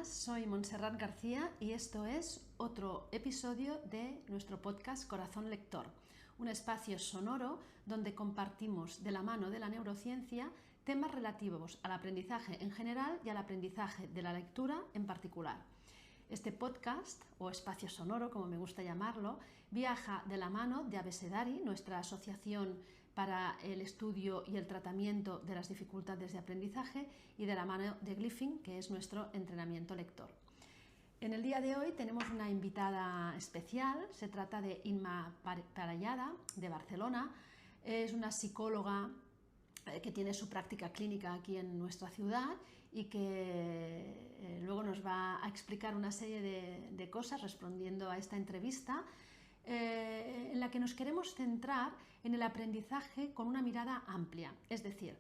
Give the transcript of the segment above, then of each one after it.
buenas, soy Montserrat García y esto es otro episodio de nuestro podcast Corazón Lector, un espacio sonoro donde compartimos de la mano de la neurociencia temas relativos al aprendizaje en general y al aprendizaje de la lectura en particular. Este podcast, o espacio sonoro, como me gusta llamarlo, viaja de la mano de Abecedari, nuestra asociación para el estudio y el tratamiento de las dificultades de aprendizaje, y de la mano de Glyphing, que es nuestro entrenamiento lector. En el día de hoy tenemos una invitada especial, se trata de Inma Parellada, de Barcelona. Es una psicóloga que tiene su práctica clínica aquí en nuestra ciudad y que luego nos va a explicar una serie de cosas respondiendo a esta entrevista, en la que nos queremos centrar en el aprendizaje con una mirada amplia. Es decir,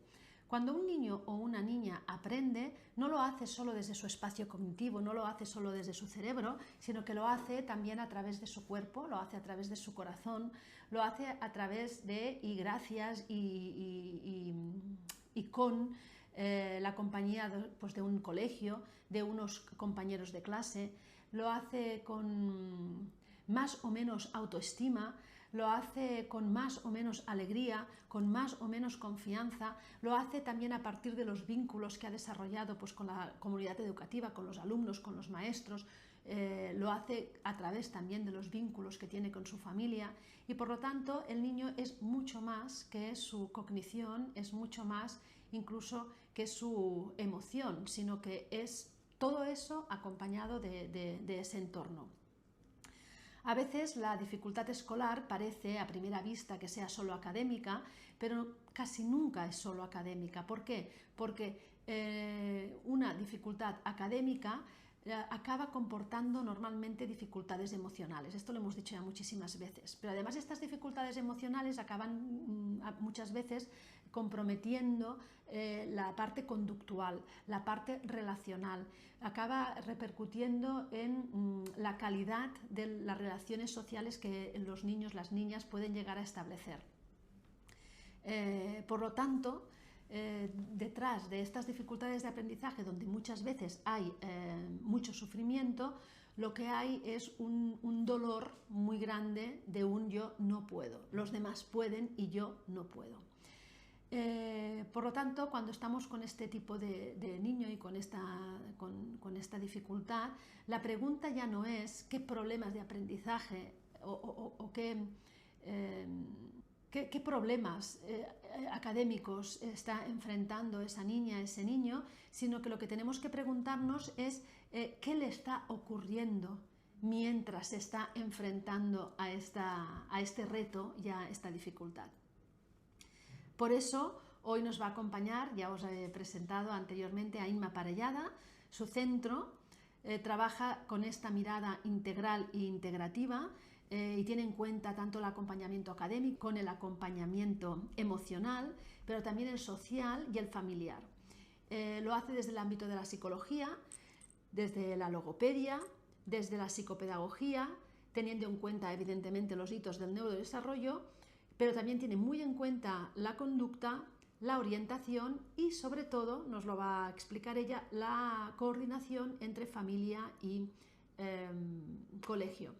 cuando un niño o una niña aprende, no lo hace solo desde su espacio cognitivo, no lo hace solo desde su cerebro, sino que lo hace también a través de su cuerpo, lo hace a través de su corazón, lo hace a través de y gracias y con la compañía pues, de un colegio, de unos compañeros de clase, lo hace con más o menos autoestima, lo hace con más o menos alegría, con más o menos confianza, lo hace también a partir de los vínculos que ha desarrollado pues, con la comunidad educativa, con los alumnos, con los maestros, lo hace a través también de los vínculos que tiene con su familia, y por lo tanto el niño es mucho más que su cognición, es mucho más incluso que su emoción, sino que es todo eso acompañado de ese entorno. A veces la dificultad escolar parece a primera vista que sea solo académica, pero casi nunca es solo académica. ¿Por qué? Porque una dificultad académica acaba comportando normalmente dificultades emocionales. Esto lo hemos dicho ya muchísimas veces. Pero además estas dificultades emocionales acaban muchas veces comprometiendo la parte conductual, la parte relacional. Acaba repercutiendo en la calidad de las relaciones sociales que los niños, las niñas pueden llegar a establecer. Por lo tanto, detrás de estas dificultades de aprendizaje, donde muchas veces hay mucho sufrimiento, lo que hay es un dolor muy grande de un yo no puedo. Los demás pueden y yo no puedo. Por lo tanto, cuando estamos con este tipo de niño y con esta dificultad, la pregunta ya no es qué problemas de aprendizaje o qué problemas académicos está enfrentando esa niña, ese niño, sino que lo que tenemos que preguntarnos es qué le está ocurriendo mientras se está enfrentando a este reto y a esta dificultad. Por eso hoy nos va a acompañar, ya os he presentado anteriormente, a Inma Parellada. Su centro trabaja con esta mirada integral e integrativa, y tiene en cuenta tanto el acompañamiento académico con el acompañamiento emocional, pero también el social y el familiar. Lo hace desde el ámbito de la psicología, desde la logopedia, desde la psicopedagogía, teniendo en cuenta evidentemente los hitos del neurodesarrollo, pero también tiene muy en cuenta la conducta, la orientación y, sobre todo, nos lo va a explicar ella, la coordinación entre familia y colegio.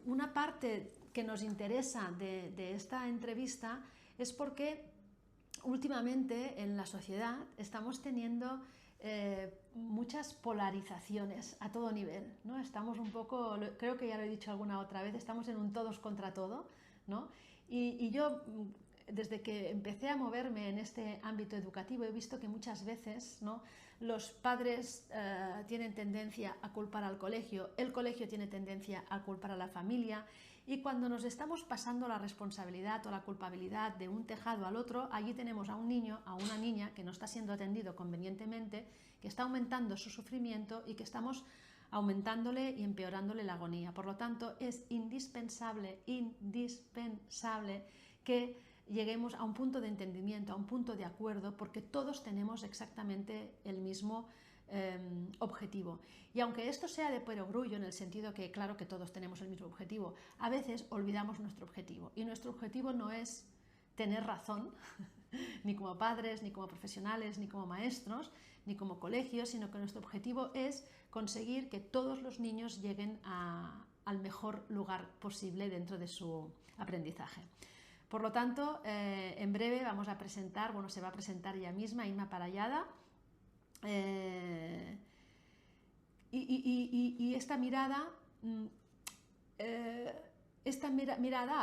Una parte que nos interesa de esta entrevista es porque últimamente en la sociedad estamos teniendo muchas polarizaciones a todo nivel, ¿no? Estamos un poco, creo que ya lo he dicho alguna otra vez, estamos en un todos contra todo, ¿no? Y yo, desde que empecé a moverme en este ámbito educativo, he visto que muchas veces, ¿no?, los padres tienen tendencia a culpar al colegio, el colegio tiene tendencia a culpar a la familia, y cuando nos estamos pasando la responsabilidad o la culpabilidad de un tejado al otro, allí tenemos a un niño, a una niña que no está siendo atendido convenientemente, que está aumentando su sufrimiento y que estamos aumentándole y empeorándole la agonía. Por lo tanto, es indispensable que lleguemos a un punto de entendimiento, a un punto de acuerdo, porque todos tenemos exactamente el mismo objetivo. Y aunque esto sea de perogrullo, en el sentido que claro que todos tenemos el mismo objetivo, a veces olvidamos nuestro objetivo. Y nuestro objetivo no es tener razón, ni como padres, ni como profesionales, ni como maestros, ni como colegios, sino que nuestro objetivo es conseguir que todos los niños lleguen al mejor lugar posible dentro de su aprendizaje. Por lo tanto, en breve vamos a presentar, se va a presentar ella misma, Inma Parellada, y esta mirada,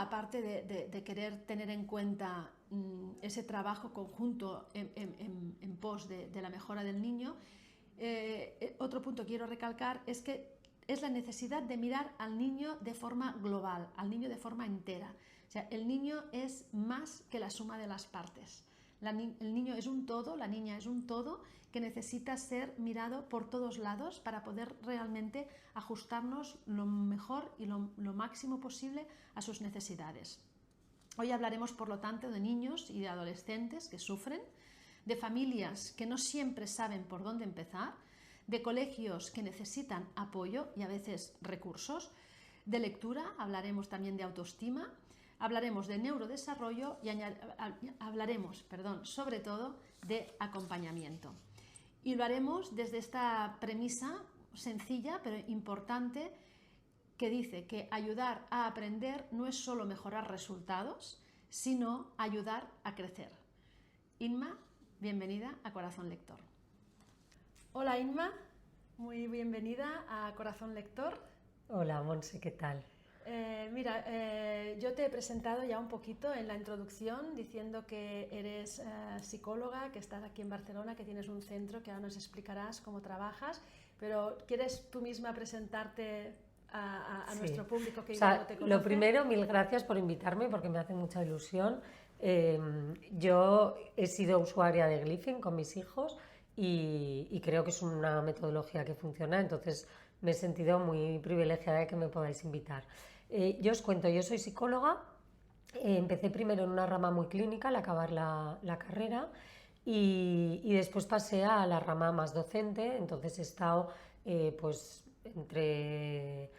aparte de querer tener en cuenta ese trabajo conjunto en pos de la mejora del niño, otro punto que quiero recalcar es que es la necesidad de mirar al niño de forma global, al niño de forma entera. O sea, el niño es más que la suma de las partes. El niño es un todo, la niña es un todo que necesita ser mirado por todos lados para poder realmente ajustarnos lo mejor y lo máximo posible a sus necesidades. Hoy hablaremos, por lo tanto, de niños y de adolescentes que sufren, de familias que no siempre saben por dónde empezar, de colegios que necesitan apoyo y a veces recursos, de lectura, hablaremos también de autoestima, hablaremos de neurodesarrollo y hablaremos, sobre todo, de acompañamiento. Y lo haremos desde esta premisa sencilla pero importante que dice que ayudar a aprender no es solo mejorar resultados, sino ayudar a crecer. Inma, bienvenida a Corazón Lector. Hola Inma, muy bienvenida a Corazón Lector. Hola Monse, ¿qué tal? Yo te he presentado ya un poquito en la introducción diciendo que eres psicóloga, que estás aquí en Barcelona, que tienes un centro que ahora nos explicarás cómo trabajas, pero ¿quieres tú misma presentarte a Sí. nuestro público que igual no te conoce? Lo primero, mil gracias por invitarme porque me hace mucha ilusión. Yo he sido usuaria de Glyphing con mis hijos y creo que es una metodología que funciona, entonces me he sentido muy privilegiada de que me podáis invitar. Yo os cuento, yo soy psicóloga, empecé primero en una rama muy clínica al acabar la carrera y después pasé a la rama más docente, entonces he estado pues entre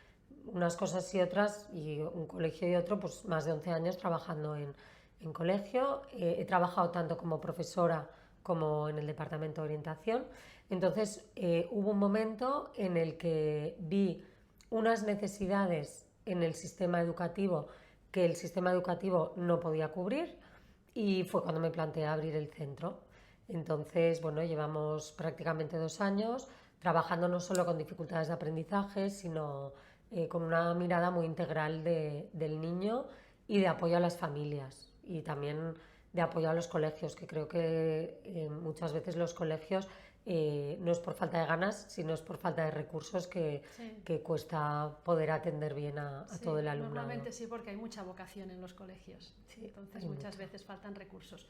unas cosas y otras y un colegio y otro, pues más de 11 años trabajando en colegio. He trabajado tanto como profesora como en el departamento de orientación. Entonces hubo un momento en el que vi unas necesidades en el sistema educativo que el sistema educativo no podía cubrir y fue cuando me planteé abrir el centro. Entonces, bueno, llevamos prácticamente 2 años trabajando no solo con dificultades de aprendizaje, sino con una mirada muy integral del niño y de apoyo a las familias y también de apoyo a los colegios, que creo que muchas veces los colegios no es por falta de ganas, sino es por falta de recursos que cuesta poder atender bien a todo el alumnado. Normalmente sí, porque hay mucha vocación en los colegios, entonces muchas veces faltan recursos.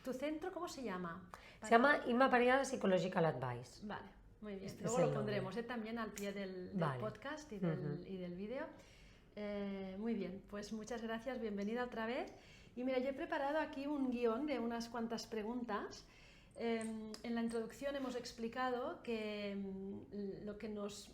¿Tu centro cómo se llama? Se llama Inma Parellada Psychological Advice. Vale, muy bien. Luego lo pondremos también al pie del podcast y del vídeo. Muy bien, pues muchas gracias, bienvenida otra vez. Y mira, yo he preparado aquí un guión de unas cuantas preguntas. En la introducción hemos explicado que lo que nos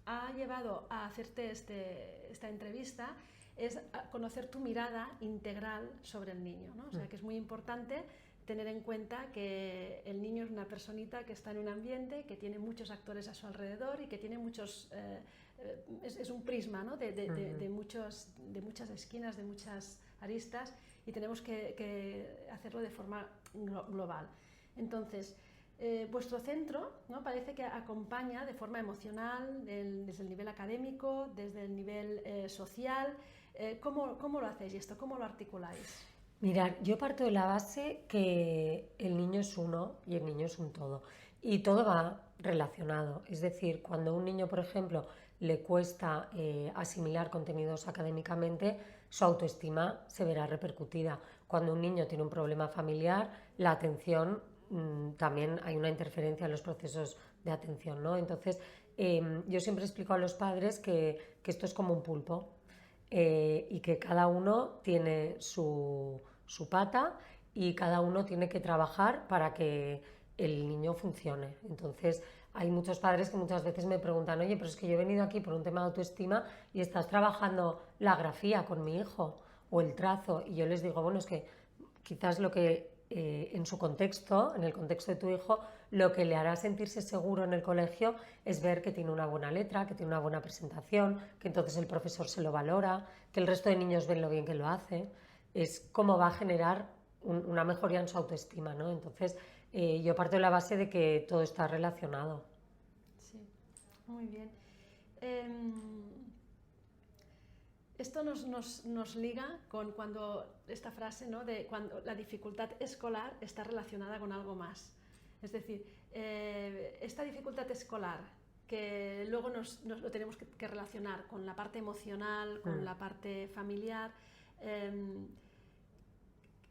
ha llevado a hacerte esta entrevista es conocer tu mirada integral sobre el niño, ¿no? O sea, que es muy importante tener en cuenta que el niño es una personita que está en un ambiente, que tiene muchos actores a su alrededor y que tiene muchos... es un prisma, ¿no? de muchas esquinas, de muchas aristas, y tenemos que hacerlo de forma global. Entonces, vuestro centro, ¿no? Parece que acompaña de forma emocional desde el nivel académico, desde el nivel social. ¿Cómo lo hacéis esto? ¿Cómo lo articuláis? Mirad, yo parto de la base que el niño es uno y el niño es un todo. Y todo va relacionado. Es decir, cuando a un niño, por ejemplo, le cuesta asimilar contenidos académicamente, su autoestima se verá repercutida. Cuando un niño tiene un problema familiar, la atención, también hay una interferencia en los procesos de atención, ¿no? Entonces, yo siempre explico a los padres que esto es como un pulpo. Y que cada uno tiene su pata y cada uno tiene que trabajar para que el niño funcione. Entonces hay muchos padres que muchas veces me preguntan, oye, pero es que yo he venido aquí por un tema de autoestima y estás trabajando la grafía con mi hijo o el trazo, y yo les digo, bueno, es que quizás lo que en su contexto, en el contexto de tu hijo, lo que le hará sentirse seguro en el colegio es ver que tiene una buena letra, que tiene una buena presentación, que entonces el profesor se lo valora, que el resto de niños ven lo bien que lo hace. Es como va a generar una mejoría en su autoestima, ¿no? Entonces, yo parto de la base de que todo está relacionado. Sí, muy bien. Esto nos liga con cuando esta frase, ¿no?, de cuando la dificultad escolar está relacionada con algo más. Es decir, esta dificultad escolar que luego lo tenemos que relacionar con la parte emocional, con la parte familiar.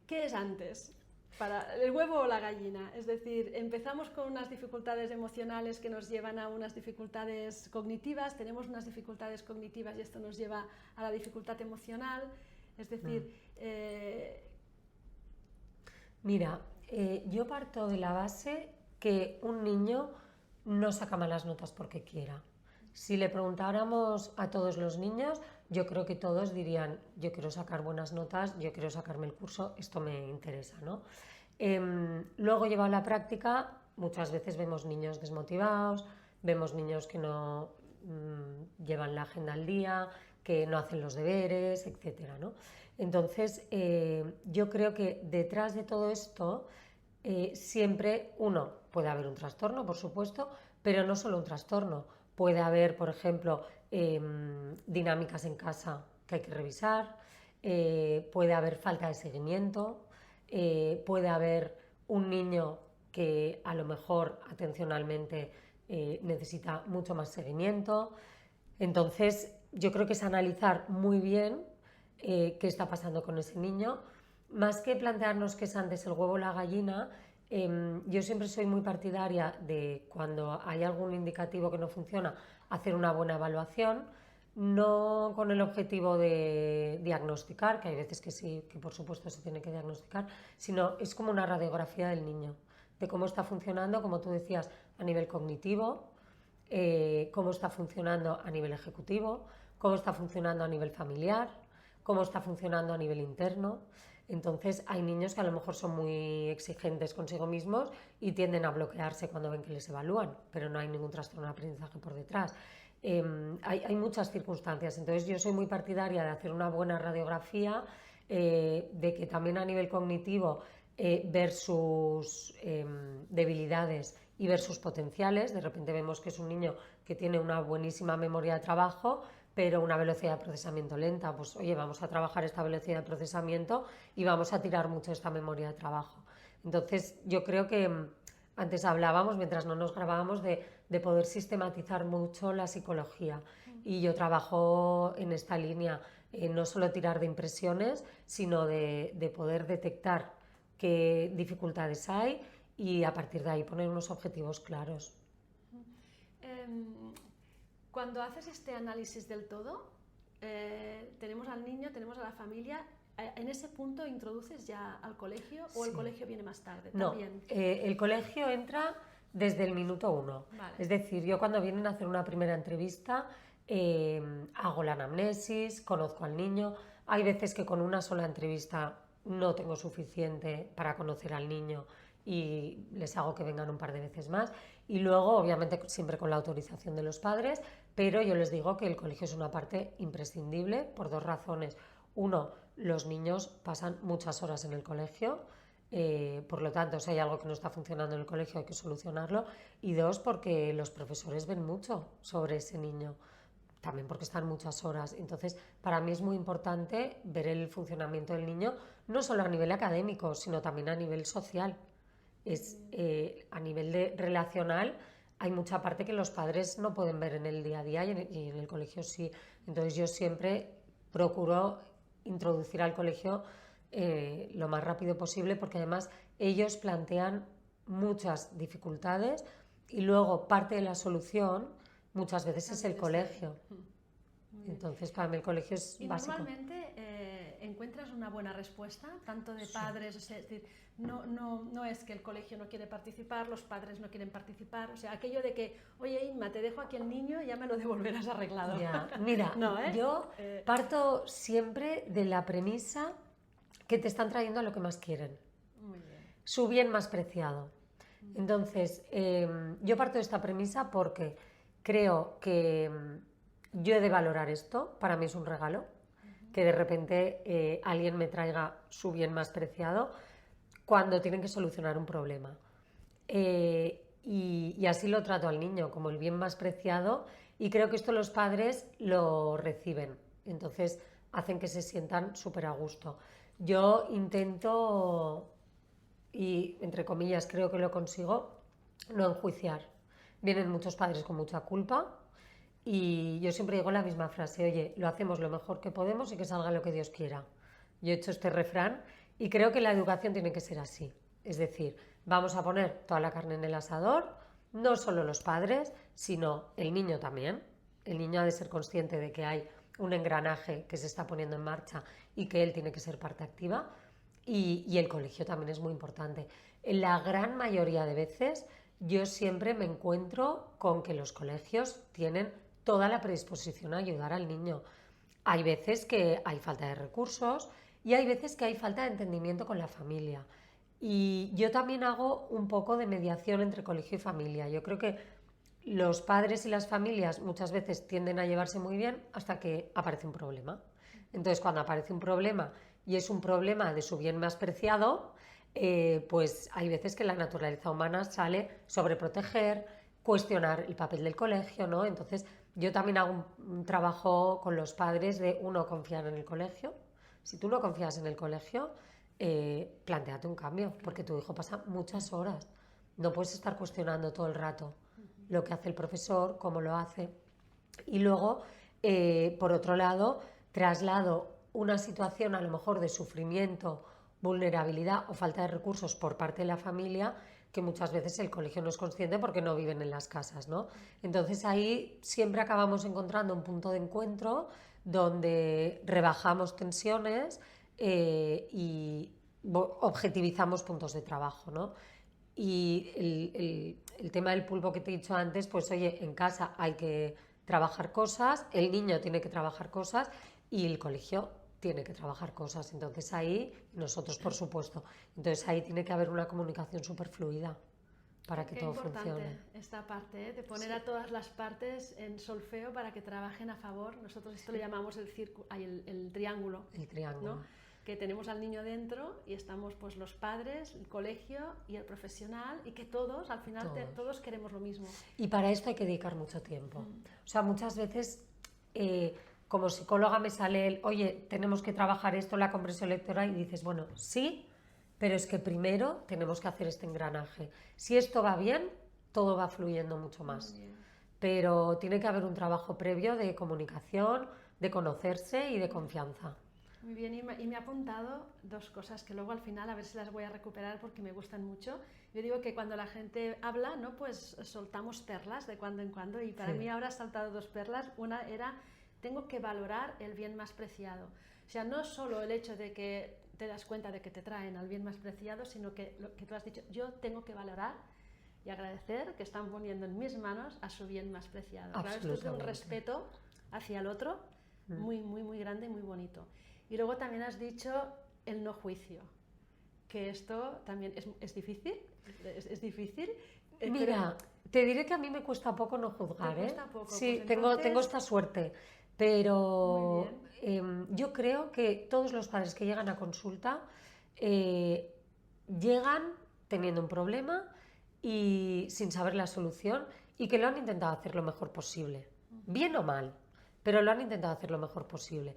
¿Qué es antes? Para el huevo o la gallina, es decir, empezamos con unas dificultades emocionales que nos llevan a unas dificultades cognitivas, tenemos unas dificultades cognitivas y esto nos lleva a la dificultad emocional, es decir... Mira, yo parto de la base que un niño no saca malas notas porque quiera. Si le preguntáramos a todos los niños, yo creo que todos dirían, yo quiero sacar buenas notas, yo quiero sacarme el curso, esto me interesa, ¿no? Luego, llevado a la práctica, muchas veces vemos niños desmotivados, vemos niños que no llevan la agenda al día, que no hacen los deberes, etcétera, ¿no? Entonces, yo creo que detrás de todo esto, siempre, puede haber un trastorno, por supuesto, pero no solo un trastorno. Puede haber, por ejemplo, dinámicas en casa que hay que revisar, puede haber falta de seguimiento, puede haber un niño que a lo mejor atencionalmente necesita mucho más seguimiento. Entonces, yo creo que es analizar muy bien qué está pasando con ese niño. Más que plantearnos qué es antes el huevo o la gallina, yo siempre soy muy partidaria de cuando hay algún indicativo que no funciona, hacer una buena evaluación, no con el objetivo de diagnosticar, que hay veces que sí, que por supuesto se tiene que diagnosticar, sino es como una radiografía del niño, de cómo está funcionando, como tú decías, a nivel cognitivo, cómo está funcionando a nivel ejecutivo, cómo está funcionando a nivel familiar, cómo está funcionando a nivel interno. Entonces hay niños que a lo mejor son muy exigentes consigo mismos y tienden a bloquearse cuando ven que les evalúan, pero no hay ningún trastorno de aprendizaje por detrás. Hay muchas circunstancias, entonces yo soy muy partidaria de hacer una buena radiografía, de que también a nivel cognitivo ver sus debilidades y ver sus potenciales. De repente vemos que es un niño que tiene una buenísima memoria de trabajo, pero una velocidad de procesamiento lenta, pues oye, vamos a trabajar esta velocidad de procesamiento y vamos a tirar mucho esta memoria de trabajo. Entonces yo creo que antes hablábamos, mientras no nos grabábamos, de poder sistematizar mucho la psicología, y yo trabajo en esta línea, no solo tirar de impresiones, sino de poder detectar qué dificultades hay y a partir de ahí poner unos objetivos claros. Cuando haces este análisis del todo, tenemos al niño, tenemos a la familia, ¿en ese punto introduces ya al colegio o el colegio viene más tarde? No, también? El colegio entra desde el minuto 1. Vale. Es decir, yo cuando vienen a hacer una primera entrevista, hago la anamnesis, conozco al niño. Hay veces que con una sola entrevista no tengo suficiente para conocer al niño y les hago que vengan un par de veces más, y luego obviamente siempre con la autorización de los padres, pero yo les digo que el colegio es una parte imprescindible por dos razones. Uno, los niños pasan muchas horas en el colegio, por lo tanto, si hay algo que no está funcionando en el colegio hay que solucionarlo, y dos, porque los profesores ven mucho sobre ese niño, también porque están muchas horas. Entonces, para mí es muy importante ver el funcionamiento del niño, no solo a nivel académico, sino también a nivel social. A nivel relacional hay mucha parte que los padres no pueden ver en el día a día y en el colegio sí. Entonces yo siempre procuro introducir al colegio lo más rápido posible, porque además ellos plantean muchas dificultades y luego parte de la solución muchas veces es el colegio. Entonces para mí el colegio es básico. ¿Y normalmente encuentras una buena respuesta, tanto de padres, o sea, es decir, no es que el colegio no quiere participar, los padres no quieren participar, o sea, aquello de que, oye Inma, te dejo aquí el niño y ya me lo devolverás arreglado? Ya, mira, yo parto siempre de la premisa que te están trayendo a lo que más quieren. Muy bien. su bien más preciado. Entonces, yo parto de esta premisa porque creo que yo he de valorar esto, para mí es un regalo, que de repente alguien me traiga su bien más preciado cuando tienen que solucionar un problema. Y así lo trato al niño, como el bien más preciado, y creo que esto los padres lo reciben, entonces hacen que se sientan súper a gusto. Yo intento, y entre comillas creo que lo consigo, no enjuiciar. Vienen muchos padres con mucha culpa y yo siempre digo la misma frase, oye, lo hacemos lo mejor que podemos y que salga lo que Dios quiera. Yo he hecho este refrán y creo que la educación tiene que ser así. Es decir, vamos a poner toda la carne en el asador, no solo los padres, sino el niño también. El niño ha de ser consciente de que hay un engranaje que se está poniendo en marcha y que él tiene que ser parte activa. Y el colegio también es muy importante. En la gran mayoría de veces yo siempre me encuentro con que los colegios tienen toda la predisposición a ayudar al niño. Hay veces que hay falta de recursos y hay veces que hay falta de entendimiento con la familia. Y yo también hago un poco de mediación entre colegio y familia. Yo creo que los padres y las familias muchas veces tienden a llevarse muy bien hasta que aparece un problema. Entonces, cuando aparece un problema y es un problema de su bien más preciado, pues hay veces que la naturaleza humana sale sobre proteger, cuestionar el papel del colegio, ¿no? Entonces, yo también hago un trabajo con los padres de, uno, confiar en el colegio. Si tú no confías en el colegio, plantéate un cambio, porque tu hijo pasa muchas horas. No puedes estar cuestionando todo el rato lo que hace el profesor, cómo lo hace. Y luego, por otro lado, traslado una situación a lo mejor de sufrimiento, vulnerabilidad o falta de recursos por parte de la familia que muchas veces el colegio no es consciente porque no viven en las casas, ¿no? Entonces ahí siempre acabamos encontrando un punto de encuentro donde rebajamos tensiones y objetivizamos puntos de trabajo, ¿no? Y el tema del pulpo que te he dicho antes, pues oye, en casa hay que trabajar cosas, el niño tiene que trabajar cosas y el colegio tiene que trabajar cosas. Entonces ahí, nosotros por supuesto, entonces ahí tiene que haber una comunicación súper fluida para que Qué todo importante funcione. esta parte, de poner a todas las partes en solfeo para que trabajen a favor. Nosotros esto le llamamos el triángulo. El triángulo. ¿No? Que tenemos al niño dentro y estamos pues los padres, el colegio y el profesional y que todos, al final, todos queremos lo mismo. Y para esto hay que dedicar mucho tiempo. O sea, muchas veces como psicóloga me sale el, oye, tenemos que trabajar esto, la comprensión lectora, y dices, bueno, sí, pero es que primero tenemos que hacer este engranaje. Si esto va bien, todo va fluyendo mucho más. Pero tiene que haber un trabajo previo de comunicación, de conocerse y de confianza. Muy bien, y me ha apuntado dos cosas que luego al final a ver si las voy a recuperar porque me gustan mucho. Yo digo que cuando la gente habla, ¿no? Pues soltamos perlas de cuando en cuando y para mí ahora ha saltado dos perlas. Una era, tengo que valorar el bien más preciado. O sea, no solo el hecho de que te das cuenta de que te traen al bien más preciado, sino que lo que tú has dicho, yo tengo que valorar y agradecer que están poniendo en mis manos a su bien más preciado. Claro, esto es un respeto hacia el otro muy, muy, muy grande y muy bonito. Y luego también has dicho el no juicio, que esto también es difícil, es difícil. Mira, te diré que a mí me cuesta poco no juzgar, ¿Te cuesta poco? Sí, pues tengo esta suerte, pero yo creo que todos los padres que llegan a consulta llegan teniendo un problema y sin saber la solución y que lo han intentado hacer lo mejor posible, bien o mal, pero lo han intentado hacer lo mejor posible.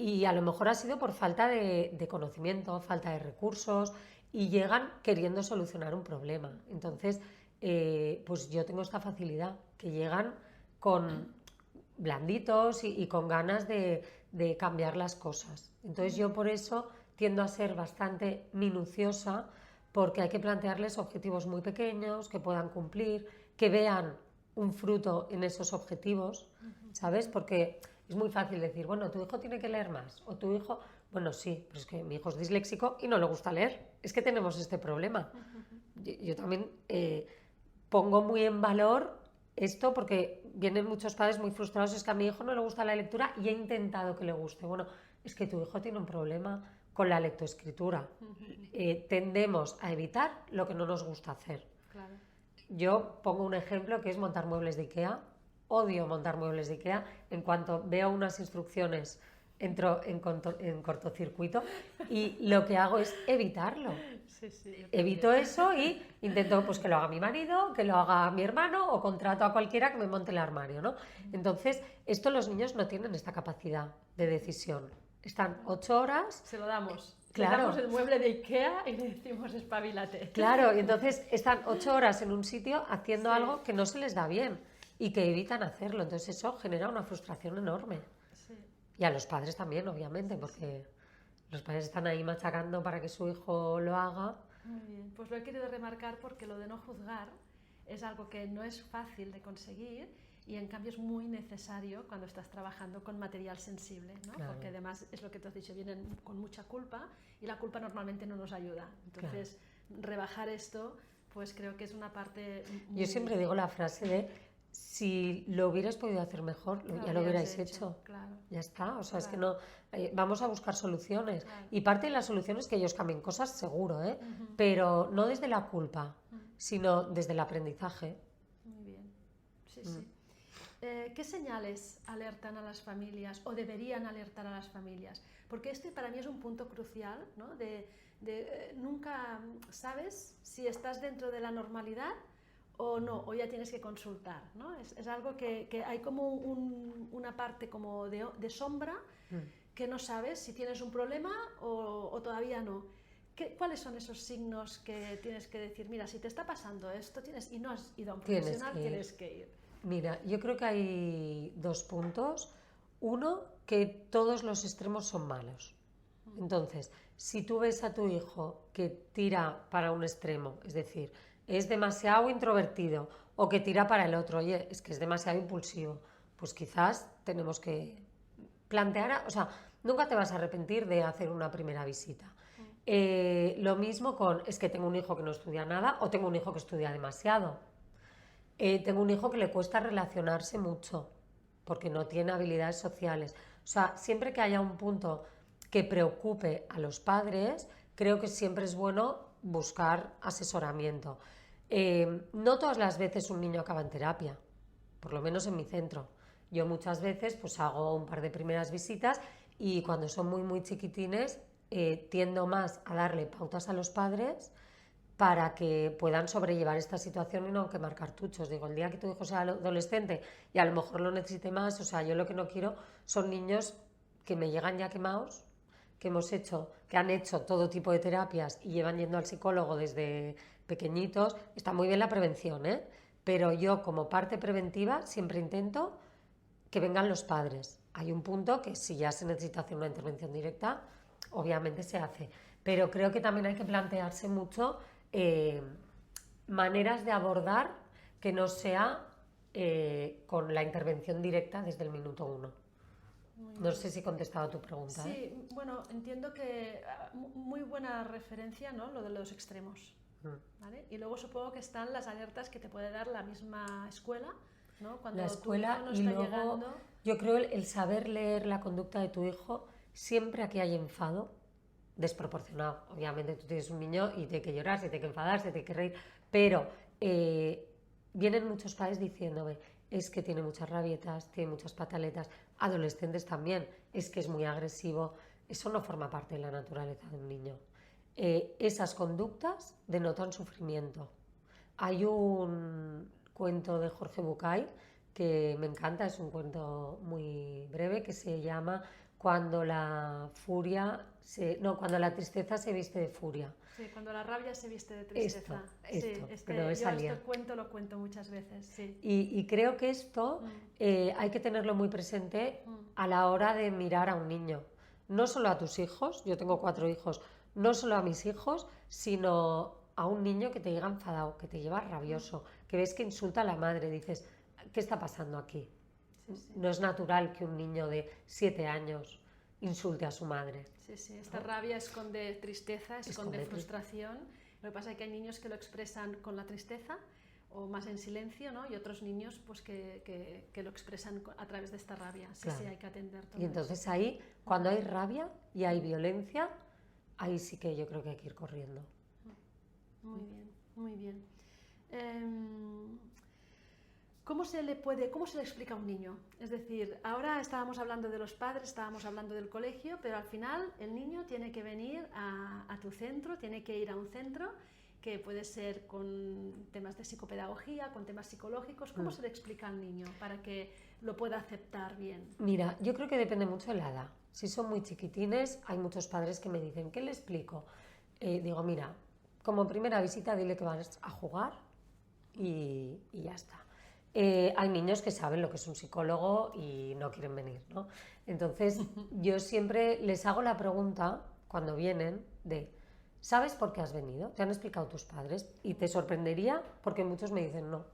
Y a lo mejor ha sido por falta de conocimiento, falta de recursos y llegan queriendo solucionar un problema. Entonces, pues yo tengo esta facilidad, que llegan con blanditos y con ganas de cambiar las cosas. Entonces yo por eso tiendo a ser bastante minuciosa porque hay que plantearles objetivos muy pequeños, que puedan cumplir, que vean un fruto en esos objetivos, ¿sabes? Porque es muy fácil decir, bueno, tu hijo tiene que leer más, o tu hijo, bueno, sí, pero es que mi hijo es disléxico y no le gusta leer, es que tenemos este problema. Yo también pongo muy en valor esto porque vienen muchos padres muy frustrados, es que a mi hijo no le gusta la lectura y he intentado que le guste. Bueno, es que tu hijo tiene un problema con la lectoescritura. Tendemos a evitar lo que no nos gusta hacer. Claro. Yo pongo un ejemplo que es montar muebles de IKEA. Odio montar muebles de IKEA. En cuanto veo unas instrucciones, entro en cortocircuito y lo que hago es evitarlo. Sí, Evito eso y intento pues, que lo haga mi marido, que lo haga mi hermano o contrato a cualquiera que me monte el armario, ¿no? Entonces, esto los niños no tienen esta capacidad de decisión. Están 8 horas... Se lo damos. Claro. Le damos el mueble de IKEA y le decimos espabilate. Claro, y entonces están 8 horas en un sitio haciendo algo que no se les da bien y que evitan hacerlo. Entonces eso genera una frustración enorme. Sí. Y a los padres también, obviamente, porque los padres están ahí machacando para que su hijo lo haga. Muy bien, pues lo he querido remarcar porque lo de no juzgar es algo que no es fácil de conseguir y en cambio es muy necesario cuando estás trabajando con material sensible, ¿no? Claro. Porque además es lo que tú has dicho, vienen con mucha culpa y la culpa normalmente no nos ayuda. Entonces, rebajar esto, pues creo que es una parte muy... Yo siempre digo la frase de si lo hubieras podido hacer mejor, ya lo hubierais hecho. Claro. Ya está, o sea, es que no... vamos a buscar soluciones. Claro. Y parte de la solución es que ellos cambien cosas, seguro, ¿eh? Pero no desde la culpa, sino desde el aprendizaje. Muy bien, sí. ¿Qué señales alertan a las familias o deberían alertar a las familias? Porque este para mí es un punto crucial, ¿no? Nunca sabes si estás dentro de la normalidad o no, o ya tienes que consultar, ¿no? Es algo que hay como una parte como de sombra que no sabes si tienes un problema o todavía no. ¿Cuáles son esos signos que tienes que decir, mira, si te está pasando esto y no has ido a un profesional, tienes que ir? Mira, yo creo que hay 2 puntos. Uno, que todos los extremos son malos. Entonces, si tú ves a tu hijo que tira para un extremo, es decir, es demasiado introvertido o que tira para el otro, oye, es que es demasiado impulsivo, pues quizás tenemos que plantear, o sea, nunca te vas a arrepentir de hacer una primera visita. Lo mismo con, es que tengo un hijo que no estudia nada o tengo un hijo que estudia demasiado. Tengo un hijo que le cuesta relacionarse mucho porque no tiene habilidades sociales. O sea, siempre que haya un punto que preocupe a los padres, creo que siempre es bueno buscar asesoramiento. No todas las veces un niño acaba en terapia, por lo menos en mi centro. Yo muchas veces pues hago un par de primeras visitas y cuando son muy chiquitines tiendo más a darle pautas a los padres para que puedan sobrellevar esta situación y no que marcar cartuchos. Digo, el día que tu hijo sea adolescente y a lo mejor lo necesite más, o sea, yo lo que no quiero son niños que me llegan ya quemados, que han hecho todo tipo de terapias y llevan yendo al psicólogo desde pequeñitos. Está muy bien la prevención, ¿eh? Pero yo como parte preventiva siempre intento que vengan los padres. Hay un punto que si ya se necesita hacer una intervención directa, obviamente se hace. Pero creo que también hay que plantearse mucho maneras de abordar que no sea con la intervención directa desde el minuto 1. No sé si he contestado a tu pregunta. Sí, bueno, entiendo que muy buena referencia, ¿no? Lo de los extremos, ¿vale? Y luego supongo que están las alertas que te puede dar la misma escuela, ¿no? Cuando la escuela no y está luego llegando... yo creo el saber leer la conducta de tu hijo siempre que hay enfado desproporcionado. Obviamente tú tienes un niño y tiene que llorar, se tiene que enfadar, se tiene que reír, pero vienen muchos padres diciéndome, es que tiene muchas rabietas, tiene muchas pataletas, adolescentes también, es que es muy agresivo. Eso no forma parte de la naturaleza de un niño. Esas conductas denotan sufrimiento. Hay un cuento de Jorge Bucay que me encanta, es un cuento muy breve que se llama Cuando la tristeza se viste de furia. Sí, cuando la rabia se viste de tristeza. Este cuento lo cuento muchas veces. Sí. Y creo que esto hay que tenerlo muy presente a la hora de mirar a un niño. No solo a tus hijos, yo tengo 4 hijos, no solo a mis hijos, sino a un niño que te llega enfadado, que te lleva rabioso, que ves que insulta a la madre, dices, ¿qué está pasando aquí? Sí. No es natural que un niño de 7 años insulte a su madre. Sí, esta rabia esconde tristeza, esconde frustración. Lo que pasa es que hay niños que lo expresan con la tristeza o más en silencio, ¿no? Y otros niños pues que lo expresan a través de esta rabia. Sí, claro. Sí, hay que atender todo Y entonces eso. Ahí, cuando hay rabia y hay violencia, ahí sí que yo creo que hay que ir corriendo. Muy bien, muy bien. ¿Cómo se le explica a un niño? Es decir, ahora estábamos hablando de los padres, estábamos hablando del colegio, pero al final el niño tiene que venir a tu centro, tiene que ir a un centro que puede ser con temas de psicopedagogía, con temas psicológicos. ¿Cómo se le explica al niño para que lo pueda aceptar bien? Mira, yo creo que depende mucho de la edad. Si son muy chiquitines, hay muchos padres que me dicen, ¿qué le explico? Digo, mira, como primera visita dile que vas a jugar y ya está. Hay niños que saben lo que es un psicólogo y no quieren venir, ¿no? Entonces, yo siempre les hago la pregunta cuando vienen de, ¿sabes por qué has venido? ¿Te han explicado tus padres? Y te sorprendería porque muchos me dicen no.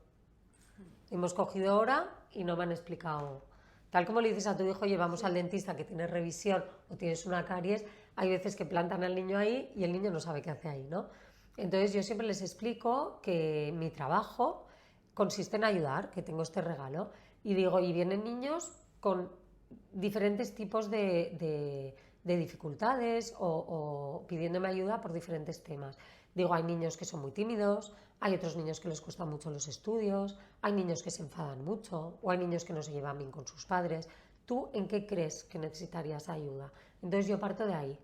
Hemos cogido hora y no me han explicado. Tal como le dices a tu hijo, llevamos al dentista que tiene revisión o tienes una caries, hay veces que plantan al niño ahí y el niño no sabe qué hace ahí, ¿no? Entonces yo siempre les explico que mi trabajo consiste en ayudar, que tengo este regalo. Y digo, y vienen niños con diferentes tipos de dificultades o pidiéndome ayuda por diferentes temas. Digo, hay niños que son muy tímidos, hay otros niños que les cuestan mucho los estudios, hay niños que se enfadan mucho o hay niños que no se llevan bien con sus padres. ¿Tú en qué crees que necesitarías ayuda? Entonces yo parto de ahí.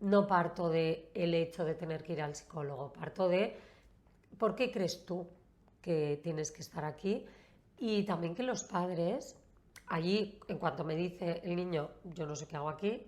No parto del hecho de tener que ir al psicólogo, parto de ¿por qué crees tú que tienes que estar aquí? Y también que los padres, allí, en cuanto me dice el niño, yo no sé qué hago aquí,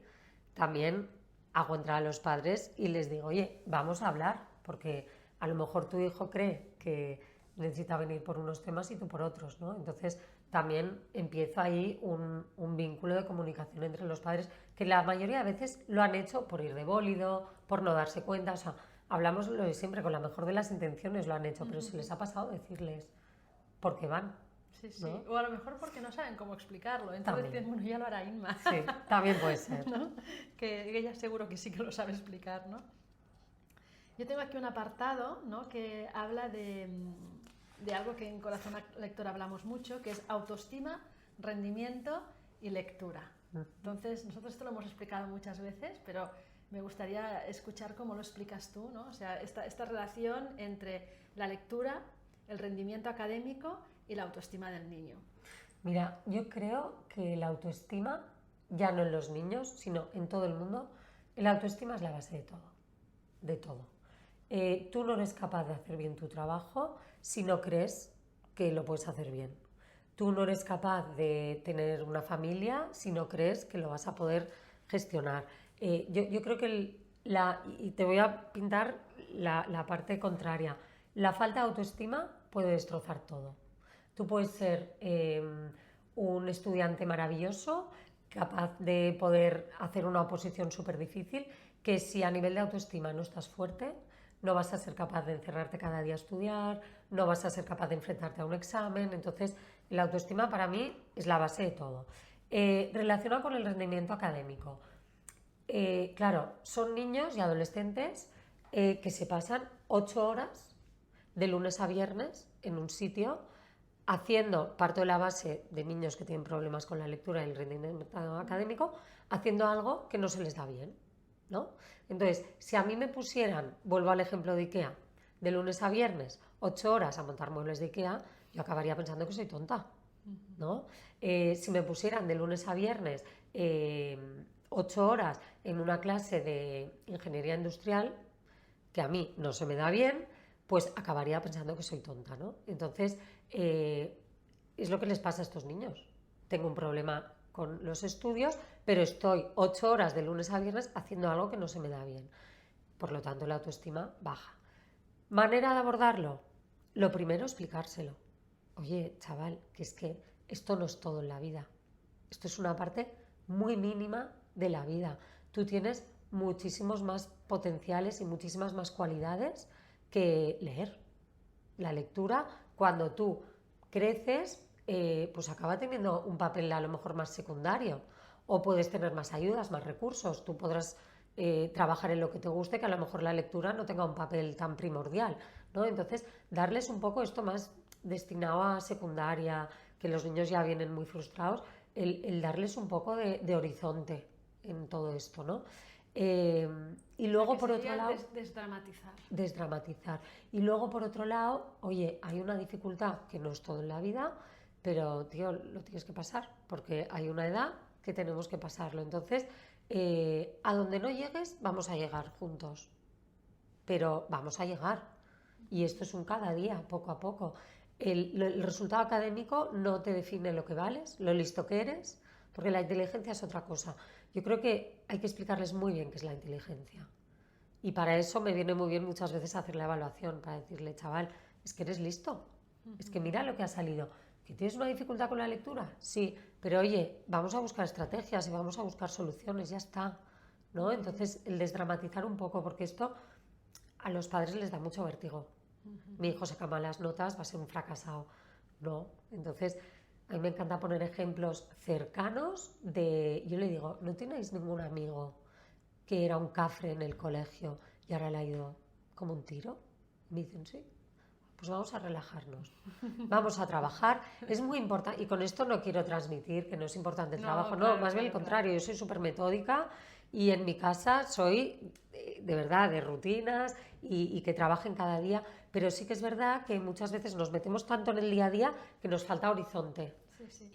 también hago entrar a los padres y les digo, oye, vamos a hablar, porque a lo mejor tu hijo cree que necesita venir por unos temas y tú por otros, ¿no? Entonces también empieza ahí un vínculo de comunicación entre los padres, que la mayoría de veces lo han hecho por ir de bólido, por no darse cuenta, o sea, hablamos lo de siempre, con la mejor de las intenciones lo han hecho, pero se les ha pasado decirles por qué van. Sí, sí. ¿No? O a lo mejor porque no saben cómo explicarlo. Entonces dicen, bueno, ya lo hará Inma. Sí, también puede ser. ¿No? Que ella seguro que sí que lo sabe explicar, ¿no? Yo tengo aquí un apartado, ¿no?, que habla de algo que en Corazón Lector hablamos mucho, que es autoestima, rendimiento y lectura. Entonces, nosotros esto lo hemos explicado muchas veces, pero me gustaría escuchar cómo lo explicas tú, ¿no? O sea, esta relación entre la lectura, el rendimiento académico y la autoestima del niño. Mira, yo creo que la autoestima, ya no en los niños, sino en todo el mundo, la autoestima es la base de todo, de todo. Tú no eres capaz de hacer bien tu trabajo si no crees que lo puedes hacer bien. Tú no eres capaz de tener una familia si no crees que lo vas a poder gestionar. Yo creo que y te voy a pintar la parte contraria. La falta de autoestima puede destrozar todo. Tú puedes ser un estudiante maravilloso, capaz de poder hacer una oposición súper difícil, que si a nivel de autoestima no estás fuerte, no vas a ser capaz de encerrarte cada día a estudiar, no vas a ser capaz de enfrentarte a un examen. Entonces, la autoestima para mí es la base de todo. Relacionado con el rendimiento académico. Claro, son niños y adolescentes que se pasan 8 horas de lunes a viernes en un sitio parto de la base de niños que tienen problemas con la lectura y el rendimiento académico, haciendo algo que no se les da bien, ¿no? Entonces, si a mí me pusieran, vuelvo al ejemplo de IKEA, de lunes a viernes, 8 horas a montar muebles de IKEA, yo acabaría pensando que soy tonta, ¿no? Si me pusieran de lunes a viernes 8 horas en una clase de ingeniería industrial, que a mí no se me da bien, pues acabaría pensando que soy tonta, ¿no? Entonces, es lo que les pasa a estos niños. Tengo un problema con los estudios, pero estoy 8 horas de lunes a viernes haciendo algo que no se me da bien. Por lo tanto, la autoestima baja. ¿Manera de abordarlo? Lo primero, explicárselo. Oye, chaval, que es que esto no es todo en la vida. Esto es una parte muy mínima de la vida. Tú tienes muchísimos más potenciales y muchísimas más cualidades que leer. La lectura, cuando tú creces, pues acaba teniendo un papel a lo mejor más secundario, o puedes tener más ayudas, más recursos. Tú podrás trabajar en lo que te guste, que a lo mejor la lectura no tenga un papel tan primordial, ¿no? Entonces, darles un poco esto más destinado a secundaria, que los niños ya vienen muy frustrados, el darles un poco de horizonte en todo esto, ¿no? Y luego, por otro lado, desdramatizar. Desdramatizar. Y luego, por otro lado, oye, hay una dificultad que no es todo en la vida, pero, tío, lo tienes que pasar, porque hay una edad que tenemos que pasarlo. Entonces, a donde no llegues, vamos a llegar juntos, pero vamos a llegar. Y esto es un cada día, poco a poco. El resultado académico no te define lo que vales, lo listo que eres, porque la inteligencia es otra cosa. Yo creo que hay que explicarles muy bien qué es la inteligencia. Y para eso me viene muy bien muchas veces hacer la evaluación, para decirle, chaval, es que eres listo, es que mira lo que ha salido. ¿Que tienes una dificultad con la lectura? Sí, pero oye, vamos a buscar estrategias y vamos a buscar soluciones, ya está, ¿no? Entonces, el desdramatizar un poco, porque esto a los padres les da mucho vértigo. Mi hijo saca malas notas, va a ser un fracasado. No, entonces a mí me encanta poner ejemplos cercanos de... Yo le digo, ¿no tenéis ningún amigo que era un cafre en el colegio y ahora le ha ido como un tiro? Me dicen, sí. Pues vamos a relajarnos, vamos a trabajar. Es muy importante, y con esto no quiero transmitir que no es importante el trabajo, no, más bien el contrario, yo soy súper metódica y en mi casa soy de verdad de rutinas y que trabajen cada día, pero sí que es verdad que muchas veces nos metemos tanto en el día a día que nos falta horizonte.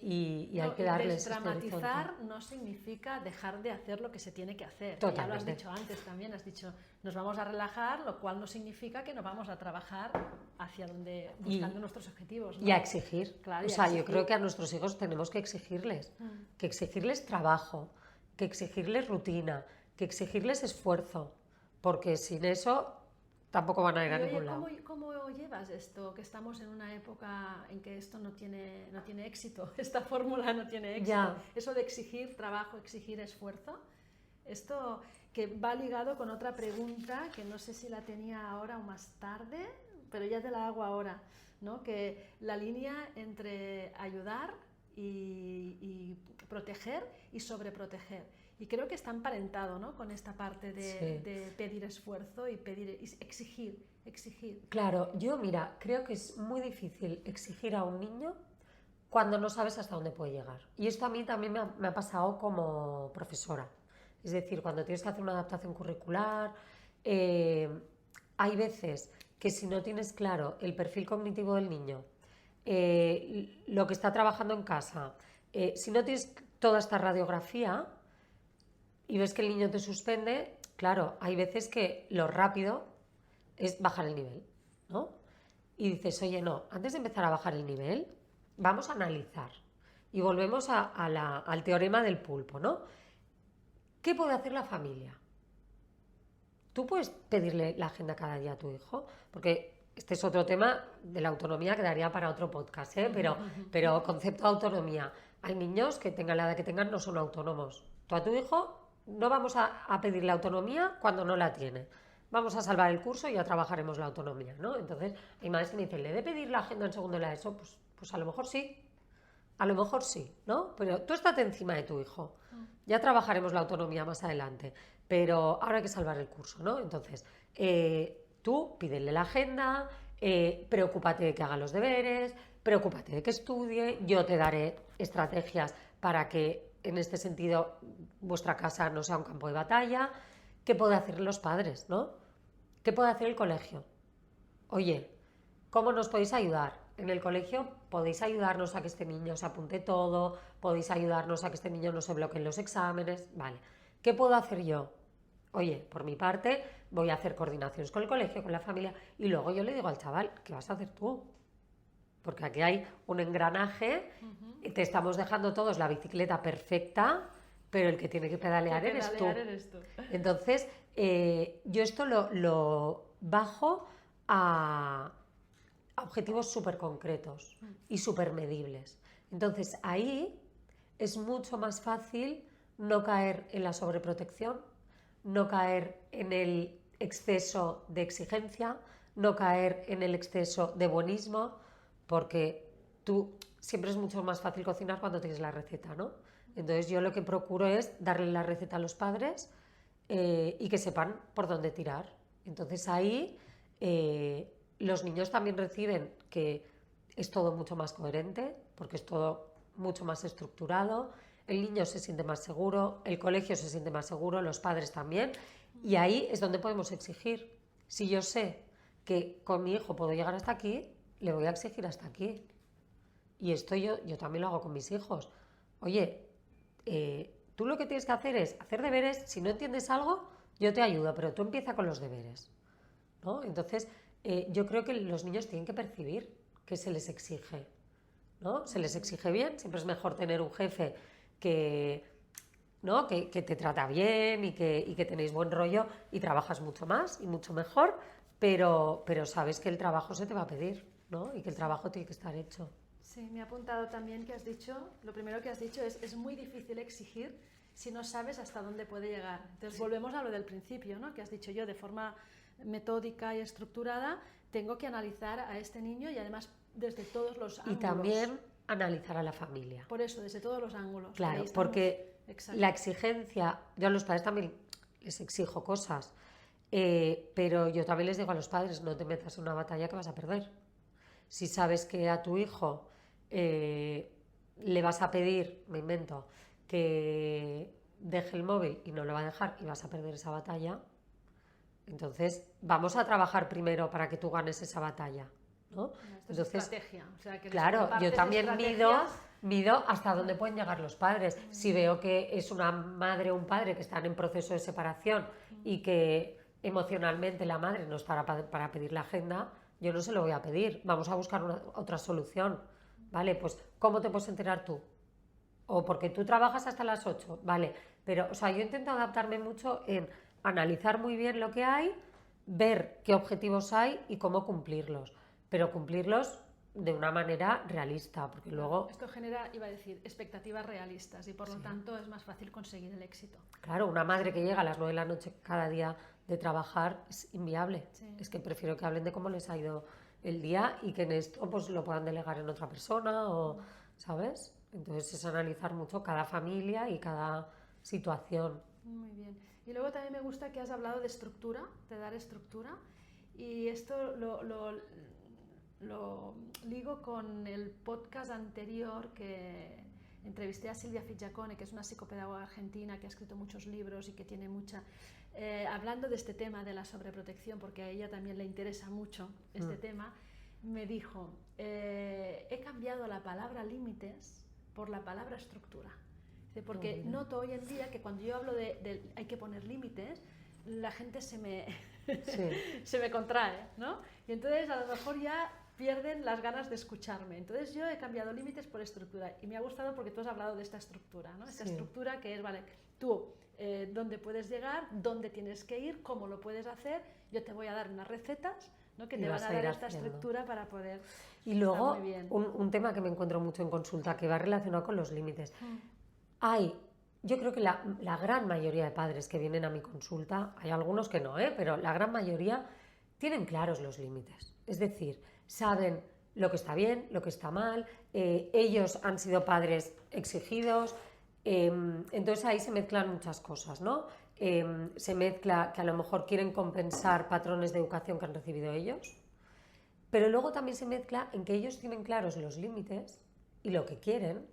Y hay que darles desdramatizar no significa dejar de hacer lo que se tiene que hacer. Totalmente. Ya lo has dicho antes también, has dicho nos vamos a relajar, lo cual no significa que nos vamos a trabajar hacia donde buscando nuestros objetivos, ¿no? Y a exigir. Claro, o sea, yo creo que a nuestros hijos tenemos que exigirles trabajo, que exigirles rutina, que exigirles esfuerzo, porque sin eso tampoco van a ir a ningún lado. ¿Cómo llevas esto? Que estamos en una época en que esto no tiene éxito, esta fórmula no tiene éxito. Ya. Eso de exigir trabajo, exigir esfuerzo, esto que va ligado con otra pregunta que no sé si la tenía ahora o más tarde, pero ya te la hago ahora, ¿no? Que la línea entre ayudar y proteger y sobreproteger. Y creo que está emparentado, ¿no? Con esta parte de pedir esfuerzo y exigir. Claro, yo mira, creo que es muy difícil exigir a un niño cuando no sabes hasta dónde puede llegar. Y esto a mí también me ha pasado como profesora. Es decir, cuando tienes que hacer una adaptación curricular, hay veces que si no tienes claro el perfil cognitivo del niño, lo que está trabajando en casa, si no tienes toda esta radiografía y ves que el niño te suspende, claro, hay veces que lo rápido es bajar el nivel, ¿no? Y dices, oye, no, antes de empezar a bajar el nivel, vamos a analizar. Y volvemos al teorema del pulpo, ¿no? ¿Qué puede hacer la familia? Tú puedes pedirle la agenda cada día a tu hijo, porque este es otro tema de la autonomía que daría para otro podcast, ¿eh? Pero concepto de autonomía. Hay niños que tengan la edad que tengan, no son autónomos. Tú a tu hijo no vamos a pedirle autonomía cuando no la tiene. Vamos a salvar el curso y ya trabajaremos la autonomía, ¿no? Entonces, hay madres que me dicen, ¿le he de pedir la agenda en segundo de la ESO? Pues a lo mejor sí. A lo mejor sí, ¿no? Pero tú estate encima de tu hijo. Ya trabajaremos la autonomía más adelante. Pero ahora hay que salvar el curso, ¿no? Entonces, tú pídele la agenda, preocúpate de que haga los deberes, preocúpate de que estudie, yo te daré estrategias para que en este sentido vuestra casa no sea un campo de batalla. ¿Qué pueden hacer los padres, no? ¿Qué puede hacer el colegio? Oye, ¿cómo nos podéis ayudar? En el colegio podéis ayudarnos a que este niño se apunte todo, podéis ayudarnos a que este niño no se bloquee en los exámenes, vale. ¿Qué puedo hacer yo? Oye, por mi parte voy a hacer coordinaciones con el colegio, con la familia, y luego yo le digo al chaval, ¿qué vas a hacer tú? Porque aquí hay un engranaje, te estamos dejando todos la bicicleta perfecta, pero el que tiene que pedalear eres tú. Entonces, yo esto lo bajo a objetivos súper concretos y súper medibles. Entonces, ahí es mucho más fácil no caer en la sobreprotección, no caer en el exceso de exigencia, no caer en el exceso de buenismo, porque tú siempre es mucho más fácil cocinar cuando tienes la receta, ¿no? Entonces yo lo que procuro es darle la receta a los padres y que sepan por dónde tirar. Entonces ahí los niños también reciben que es todo mucho más coherente, porque es todo mucho más estructurado, el niño se siente más seguro, el colegio se siente más seguro, los padres también, y ahí es donde podemos exigir. Si yo sé que con mi hijo puedo llegar hasta aquí, le voy a exigir hasta aquí. Y esto yo también lo hago con mis hijos. Oye, tú lo que tienes que hacer es hacer deberes. Si no entiendes algo, yo te ayudo, pero tú empieza con los deberes, ¿no? Entonces, yo creo que los niños tienen que percibir que se les exige, ¿no? Se les exige bien. Siempre es mejor tener un jefe que, ¿no? que te trata bien y que tenéis buen rollo y trabajas mucho más y mucho mejor, pero sabes que el trabajo se te va a pedir, ¿no? Y que el trabajo tiene que estar hecho. Sí, me ha apuntado también que has dicho, lo primero que has dicho es muy difícil exigir si no sabes hasta dónde puede llegar. Entonces volvemos a lo del principio, ¿no? Que has dicho yo de forma metódica y estructurada, tengo que analizar a este niño y además desde todos los ángulos. Y también analizar a la familia. Por eso, desde todos los ángulos. Claro, porque la exigencia, yo a los padres también les exijo cosas, pero yo también les digo a los padres, no te metas en una batalla que vas a perder. Si sabes que a tu hijo le vas a pedir, me invento, que deje el móvil y no lo va a dejar y vas a perder esa batalla, entonces vamos a trabajar primero para que tú ganes esa batalla, ¿no? Entonces, estrategia. O sea, que claro, yo también mido hasta dónde pueden llegar los padres. Si veo que es una madre o un padre que están en proceso de separación y que emocionalmente la madre no es para pedir la agenda, yo no se lo voy a pedir, vamos a buscar otra solución, ¿vale? Pues, ¿cómo te puedes enterar tú? O porque tú trabajas hasta las 8, ¿vale? Pero, o sea, yo intento adaptarme mucho en analizar muy bien lo que hay, ver qué objetivos hay y cómo cumplirlos, pero cumplirlos de una manera realista, porque luego... Esto genera, iba a decir, expectativas realistas y por lo tanto es más fácil conseguir el éxito. Claro, una madre que llega a las 9 de la noche cada día de trabajar es inviable. Sí. Es que prefiero que hablen de cómo les ha ido el día y que en esto pues lo puedan delegar en otra persona o, ¿sabes? Entonces es analizar mucho cada familia y cada situación. Muy bien. Y luego también me gusta que has hablado de estructura, de dar estructura, y esto lo ligo con el podcast anterior que entrevisté a Silvia Figliacone, que es una psicopedagoga argentina que ha escrito muchos libros y que tiene mucha... hablando de este tema de la sobreprotección, porque a ella también le interesa mucho este tema, me dijo, he cambiado la palabra límites por la palabra estructura. Porque noto hoy en día que cuando yo hablo de hay que poner límites, la gente se me contrae, ¿no? Y entonces a lo mejor ya pierden las ganas de escucharme. Entonces yo he cambiado límites por estructura y me ha gustado porque tú has hablado de esta estructura, ¿no? Esta estructura que es, vale, tú dónde puedes llegar, dónde tienes que ir, cómo lo puedes hacer, yo te voy a dar unas recetas, ¿no? Que te van a dar esta estructura para poder... Y luego un tema que me encuentro mucho en consulta que va relacionado con los límites. Yo creo que la gran mayoría de padres que vienen a mi consulta, hay algunos que no, pero la gran mayoría tienen claros los límites. Es decir, saben lo que está bien, lo que está mal, ellos han sido padres exigidos, entonces ahí se mezclan muchas cosas, ¿no? Se mezcla que a lo mejor quieren compensar patrones de educación que han recibido ellos, pero luego también se mezcla en que ellos tienen claros los límites y lo que quieren,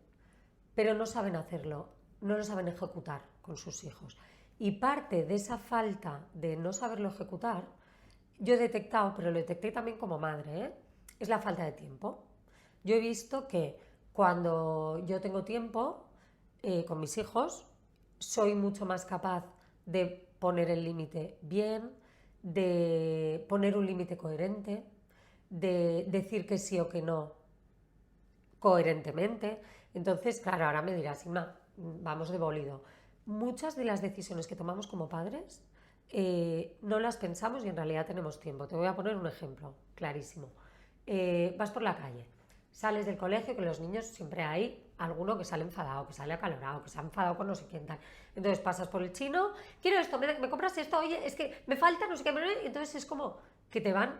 pero no saben hacerlo, no lo saben ejecutar con sus hijos. Y parte de esa falta de no saberlo ejecutar, yo he detectado, pero lo detecté también como madre, es la falta de tiempo. Yo he visto que cuando yo tengo tiempo con mis hijos, soy mucho más capaz de poner el límite bien, de poner un límite coherente, de decir que sí o que no coherentemente. Entonces, claro, ahora me dirás, Inma, vamos de bólido. Muchas de las decisiones que tomamos como padres no las pensamos y en realidad tenemos tiempo. Te voy a poner un ejemplo clarísimo. Vas por la calle, sales del colegio, que los niños siempre hay alguno que sale enfadado, que sale acalorado, que se ha enfadado con no sé quién tal. Entonces pasas por el chino, quiero esto, me compras esto, oye, es que me falta no sé qué, entonces es como que te van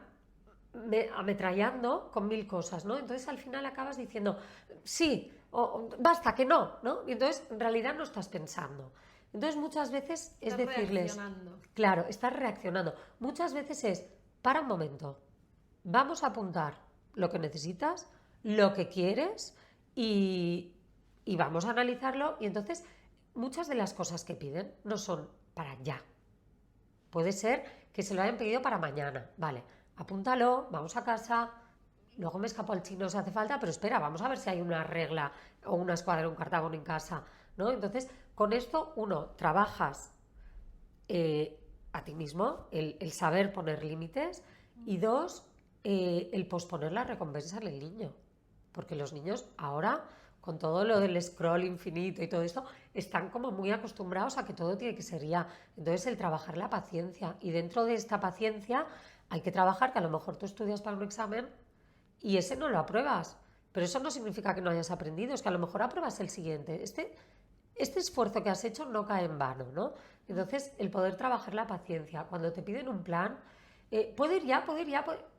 ametrallando con 1000 cosas, ¿no? Entonces al final acabas diciendo, sí, o basta, que no, ¿no? Y entonces en realidad no estás pensando. Entonces muchas veces es decirles, claro, estás reaccionando. Muchas veces es, para un momento, vamos a apuntar lo que necesitas, lo que quieres y y vamos a analizarlo. Y entonces muchas de las cosas que piden no son para ya. Puede ser que se lo hayan pedido para mañana. Vale, apúntalo, vamos a casa, luego me escapo al chino si hace falta, pero espera, vamos a ver si hay una regla o una escuadra o un cartabón en casa, ¿no? Entonces, con esto, uno, trabajas a ti mismo, el saber poner límites, y dos, el posponer la recompensa al niño. Porque los niños ahora, con todo lo del scroll infinito y todo esto, están como muy acostumbrados a que todo tiene que ser ya. Entonces, el trabajar la paciencia. Y dentro de esta paciencia hay que trabajar que a lo mejor tú estudias para un examen y ese no lo apruebas. Pero eso no significa que no hayas aprendido, es que a lo mejor apruebas el siguiente. Este esfuerzo que has hecho no cae en vano, ¿no? Entonces, el poder trabajar la paciencia. Cuando te piden un plan, ¿puedo ir ya?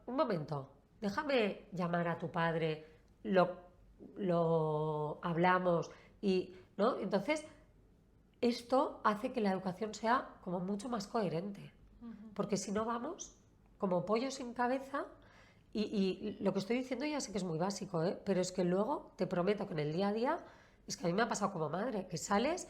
Un momento, déjame llamar a tu padre, lo hablamos y, ¿no? Entonces, esto hace que la educación sea como mucho más coherente. Porque si no vamos como pollo sin cabeza y lo que estoy diciendo ya sé que es muy básico, pero es que luego te prometo que en el día a día, es que a mí me ha pasado como madre, que sales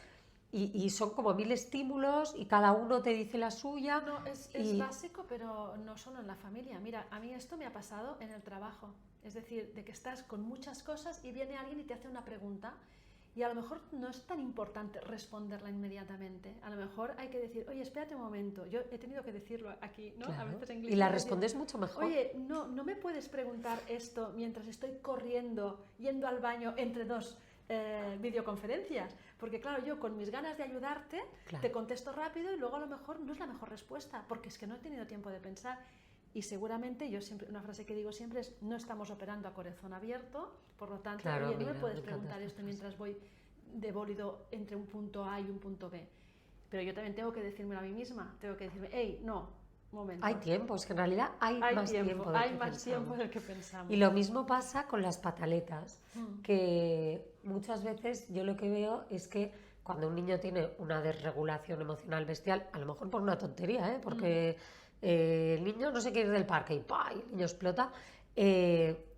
y son como 1000 estímulos y cada uno te dice la suya. No, es básico, pero no solo en la familia. Mira, a mí esto me ha pasado en el trabajo. Es decir, de que estás con muchas cosas y viene alguien y te hace una pregunta y a lo mejor no es tan importante responderla inmediatamente. A lo mejor hay que decir, oye, espérate un momento. Yo he tenido que decirlo aquí, ¿no? Claro. A veces en inglés. Y la respondes mucho mejor. Oye, no me puedes preguntar esto mientras estoy corriendo, yendo al baño entre dos videoconferencias, porque claro, yo con mis ganas de ayudarte te contesto rápido y luego a lo mejor no es la mejor respuesta, porque es que no he tenido tiempo de pensar. Y seguramente, yo siempre, una frase que digo siempre es, no estamos operando a corazón abierto, por lo tanto, oye, no me puedes preguntar esto mientras voy de bólido entre un punto A y un punto B. Pero yo también tengo que decírmelo a mí misma, tengo que decirme, hey, no, momento. Hay tiempo, es que en realidad hay más tiempo del que pensamos. Y lo mismo pasa con las pataletas, que muchas veces yo lo que veo es que cuando un niño tiene una desregulación emocional bestial, a lo mejor por una tontería, porque el niño no se quiere ir del parque y ¡pah! Y el niño explota,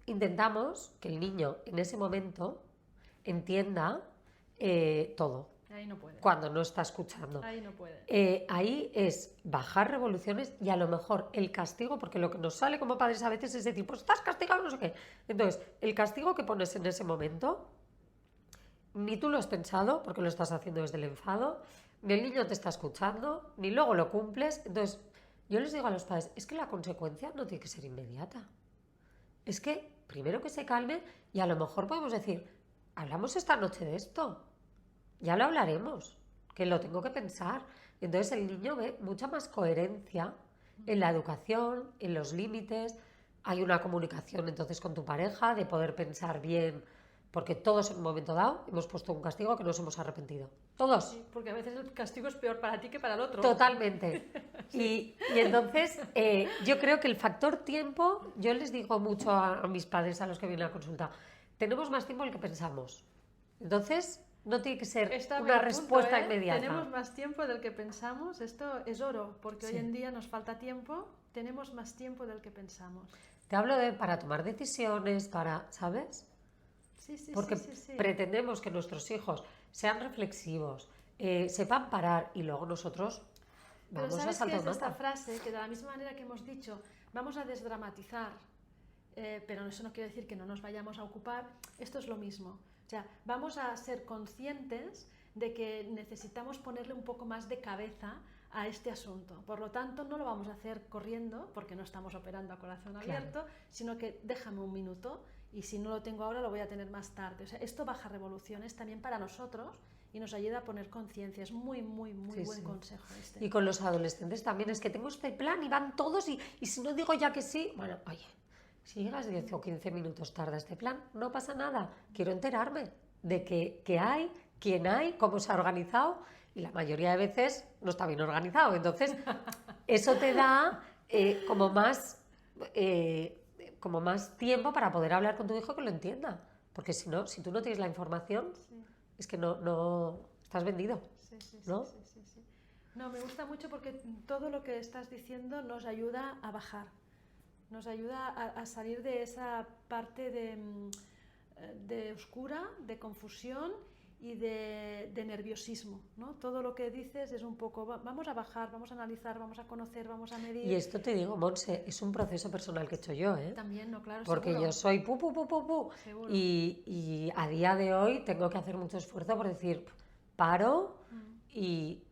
intentamos que el niño en ese momento entienda todo. Ahí no puede. Cuando no está escuchando. Ahí no puede. Ahí es bajar revoluciones y a lo mejor el castigo, porque lo que nos sale como padres a veces es decir, pues estás castigado, no sé qué. Entonces, el castigo que pones en ese momento, ni tú lo has pensado, porque lo estás haciendo desde el enfado, ni el niño te está escuchando, ni luego lo cumples. Entonces, yo les digo a los padres, es que la consecuencia no tiene que ser inmediata. Es que primero que se calme y a lo mejor podemos decir, hablamos esta noche de esto. Ya lo hablaremos, que lo tengo que pensar. Entonces el niño ve mucha más coherencia en la educación, en los límites. Hay una comunicación entonces con tu pareja de poder pensar bien, porque todos en un momento dado hemos puesto un castigo que nos hemos arrepentido. Todos. Sí, porque a veces el castigo es peor para ti que para el otro. Totalmente. Sí. Y entonces yo creo que el factor tiempo, yo les digo mucho a mis padres, a los que vienen a consulta, tenemos más tiempo del que pensamos. Entonces, no tiene que ser una respuesta inmediata. Tenemos más tiempo del que pensamos. Esto es oro, porque hoy en día nos falta tiempo. Tenemos más tiempo del que pensamos. Te hablo de para tomar decisiones, para, ¿sabes? Sí. Porque pretendemos que nuestros hijos sean reflexivos, sepan parar y luego nosotros vamos a saltar. Pero ¿sabes qué es esta frase? Que de la misma manera que hemos dicho, vamos a desdramatizar, pero eso no quiere decir que no nos vayamos a ocupar. Esto es lo mismo. O sea, vamos a ser conscientes de que necesitamos ponerle un poco más de cabeza a este asunto. Por lo tanto, no lo vamos a hacer corriendo, porque no estamos operando a corazón abierto, sino que déjame un minuto y si no lo tengo ahora lo voy a tener más tarde. O sea, esto baja revoluciones también para nosotros y nos ayuda a poner conciencia. Es muy buen consejo este. Y con los adolescentes también, es que tengo este plan y van todos y si no digo ya que sí, bueno, oye, si llegas 10 o 15 minutos tarde a este plan, no pasa nada. Quiero enterarme de qué hay, quién hay, cómo se ha organizado. Y la mayoría de veces no está bien organizado. Entonces, eso te da como más tiempo para poder hablar con tu hijo que lo entienda. Porque si no, si tú no tienes la información, es que no estás vendido. ¿No? Sí. No, me gusta mucho porque todo lo que estás diciendo nos ayuda a bajar. Nos ayuda a salir de esa parte de oscura, de confusión y de nerviosismo, ¿no? Todo lo que dices es un poco, vamos a bajar, vamos a analizar, vamos a conocer, vamos a medir. Y esto te digo, Monse, es un proceso personal que he hecho yo, ¿eh? También, no, claro, Porque seguro. yo soy pu. Seguro. Y a día de hoy tengo que hacer mucho esfuerzo por decir, paro y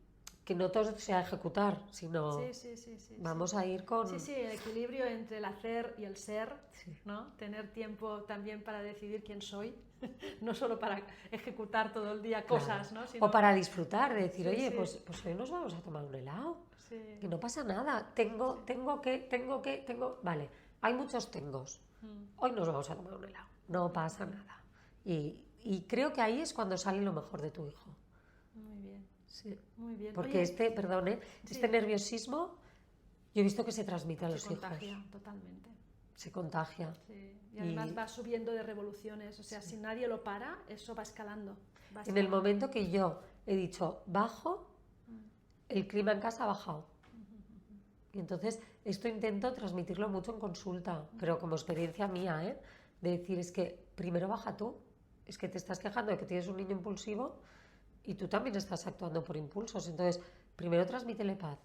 que no todo sea ejecutar, sino vamos a ir con... Sí, el equilibrio entre el hacer y el ser, ¿no? Tener tiempo también para decidir quién soy, no solo para ejecutar todo el día cosas, Claro. ¿no? Sino... O para disfrutar, de decir, Sí, oye, sí. Pues hoy nos vamos a tomar un helado, Sí. que no pasa nada, tengo, vale, hay muchos tengos, hoy nos vamos a tomar un helado, no pasa nada. Y creo que ahí es cuando sale lo mejor de tu hijo. Muy bien. Sí. Muy bien. Porque Oye, este nerviosismo, yo he visto que se transmite a los hijos. Se contagia totalmente. Se contagia. Sí. Y además va subiendo de revoluciones, o sea, si nadie lo para, eso va escalando. En el momento que yo he dicho bajo, el clima en casa ha bajado. Y entonces esto intento transmitirlo mucho en consulta, pero como experiencia mía, ¿eh? De decir, es que primero baja tú, es que te estás quejando de que tienes un niño impulsivo y tú también estás actuando por impulsos, entonces primero transmítele paz.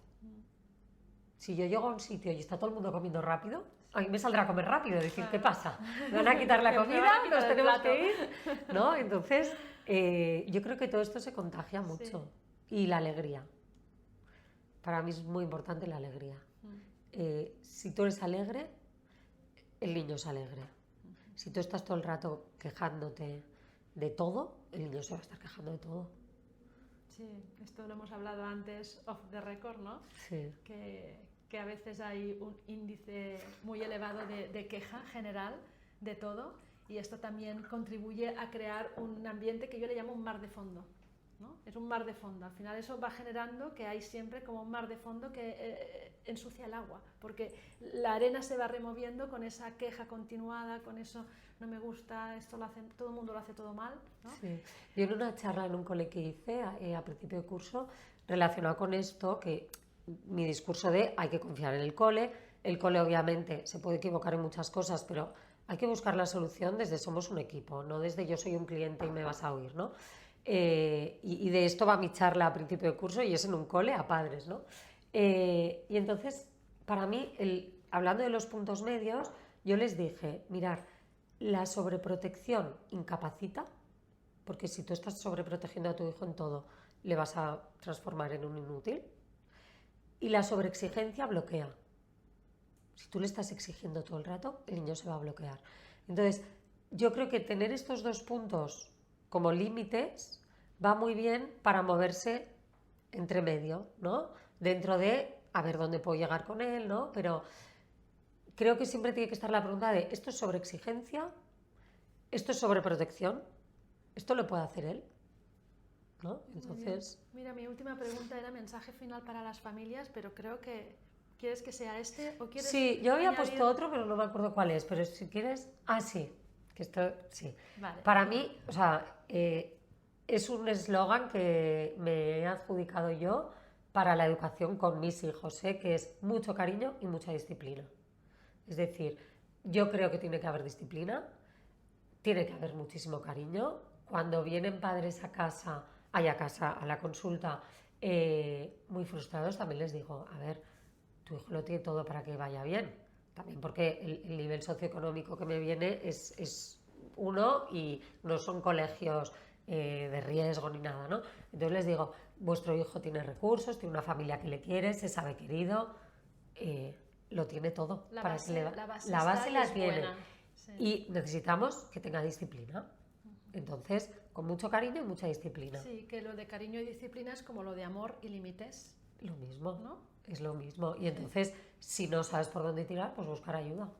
Si yo llego a un sitio y está todo el mundo comiendo rápido, a mí me saldrá a comer rápido, decir, ¿qué pasa? ¿Me van a quitar la comida? ¿Nos tenemos que ir? ¿No? Entonces, yo creo que todo esto se contagia mucho. Y la alegría. Para mí es muy importante la alegría. Si tú eres alegre, el niño es alegre. Si tú estás todo el rato quejándote de todo, el niño se va a estar quejando de todo. Sí, esto lo hemos hablado antes off the record, ¿no? Sí. Que a veces hay un índice muy elevado de queja general de todo, y esto también contribuye a crear un ambiente que yo le llamo un mar de fondo, ¿no? Es un mar de fondo. Al final eso va generando que hay siempre como un mar de fondo que ensucia el agua, porque la arena se va removiendo con esa queja continuada, con eso no me gusta, esto lo hace, todo el mundo lo hace todo mal, ¿no? Sí. Yo en una charla en un cole que hice a principio de curso, relacionado con esto, que mi discurso de hay que confiar en el cole obviamente se puede equivocar en muchas cosas, pero hay que buscar la solución desde somos un equipo, no desde yo soy un cliente y me vas a oír, ¿no? Y de esto va mi charla a principio de curso y es en un cole a padres, ¿no? Y entonces, para mí, hablando de los puntos medios, yo les dije, mirar, la sobreprotección incapacita, porque si tú estás sobreprotegiendo a tu hijo en todo, le vas a transformar en un inútil, y la sobreexigencia bloquea. Si tú le estás exigiendo todo el rato, el niño se va a bloquear. Entonces, yo creo que tener estos dos puntos como límites va muy bien para moverse entre medio, ¿no? Dentro de a ver dónde puedo llegar con él, ¿no? Pero creo que siempre tiene que estar la pregunta de ¿esto es sobreexigencia? ¿Esto es sobreprotección? ¿Esto lo puede hacer él? ¿No? Entonces... Mira, mi última pregunta era mensaje final para las familias, pero creo que ¿quieres que sea este o quieres...? Sí, yo había puesto otro, pero no me acuerdo cuál es, pero si quieres... Ah, sí, que esto... Sí. Vale. Para mí, o sea, es un eslogan que me he adjudicado yo para la educación con mis hijos, que es mucho cariño y mucha disciplina. Es decir, yo creo que tiene que haber disciplina, tiene que haber muchísimo cariño. Cuando vienen padres a casa, a la consulta, muy frustrados, también les digo, a ver, tu hijo lo tiene todo para que vaya bien. También porque el nivel socioeconómico que me viene es uno y no son colegios de riesgo ni nada, ¿no? Entonces les digo, vuestro hijo tiene recursos, tiene una familia que le quiere, se sabe querido, lo tiene todo. La para base, que la base la es tiene. buena. Sí. Y necesitamos que tenga disciplina. Entonces, con mucho cariño y mucha disciplina. Sí, que lo de cariño y disciplina es como lo de amor y límites. Lo mismo, ¿no? Es lo mismo. Y entonces, si no sabes por dónde tirar, pues buscar ayuda.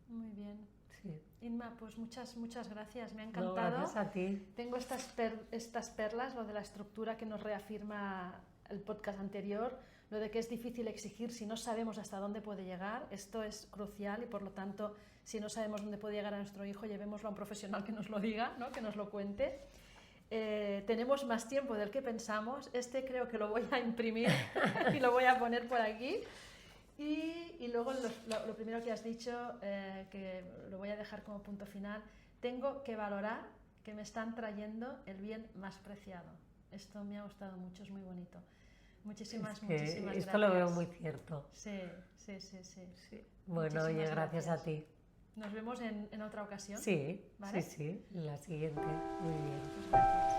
Muy bien. Sí. Inma, pues muchas gracias, me ha encantado. No, gracias a ti. Tengo estas perlas, lo de la estructura que nos reafirma el podcast anterior, lo de que es difícil exigir si no sabemos hasta dónde puede llegar. Esto es crucial y por lo tanto, si no sabemos dónde puede llegar a nuestro hijo, llevémoslo a un profesional que nos lo diga, ¿no? Que nos lo cuente. Tenemos más tiempo del que pensamos. Este creo que lo voy a imprimir y lo voy a poner por aquí. Y luego lo primero que has dicho, que lo voy a dejar como punto final, tengo que valorar que me están trayendo el bien más preciado. Esto me ha gustado mucho, es muy bonito. Muchísimas gracias. Esto lo veo muy cierto. Sí. Bueno, oye, gracias a ti. Nos vemos en otra ocasión. Sí, ¿vale? sí, en la siguiente. Muy bien. Pues gracias.